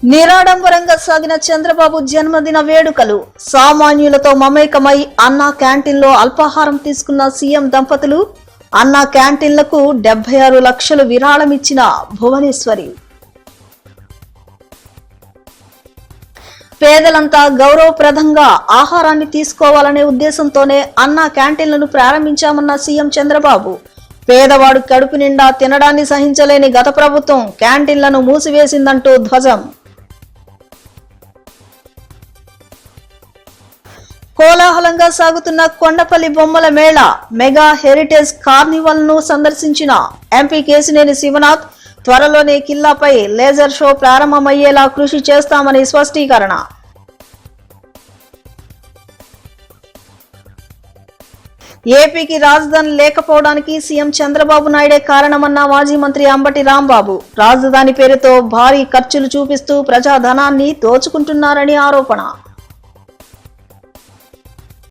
నిరాడంబరంగా సాగిన చంద్రబాబు జన్మదిన వేడుకలు. సామాన్యులతో మమేకమై అన్నా క్యాంటీన్లో అల్పాహారం తీసుకున్న సీఎం దంపతులు. అన్నా క్యాంటీన్లకు 76 లక్షలు విరాళమిచ్చిన భువనేశ్వరి. పేదలంతా గౌరవప్రదంగా ఆహారాన్ని తీసుకోవాలనే ఉద్దేశంతోనే అన్నా క్యాంటీన్లను ప్రారంభించామన్న సీఎం చంద్రబాబు. పేదవాడు కడుపు నిండా తినడాన్ని సహించలేని గత ప్రభుత్వం క్యాంటీన్లను మూసివేసిందంటూ ధ్వజం. కోలాహలంగా సాగుతున్న కొండపల్లి బొమ్మల మేళా. మెగా హెరిటేజ్ కార్నివల్ ను సందర్శించిన ఎంపీ కేశినేని శివనాథ్. త్వరలోనే కిల్లాపై లేజర్ షో ప్రారంభమయ్యేలా కృషి చేస్తామని స్పష్టీకరణ. ఏపీకి రాజధాని లేకపోవడానికి సీఎం చంద్రబాబు నాయుడే కారణమన్న మాజీ మంత్రి అంబటి రాంబాబు. రాజధాని పేరుతో భారీ ఖర్చులు చూపిస్తూ ప్రజాధనాన్ని దోచుకుంటున్నారని ఆరోపణ.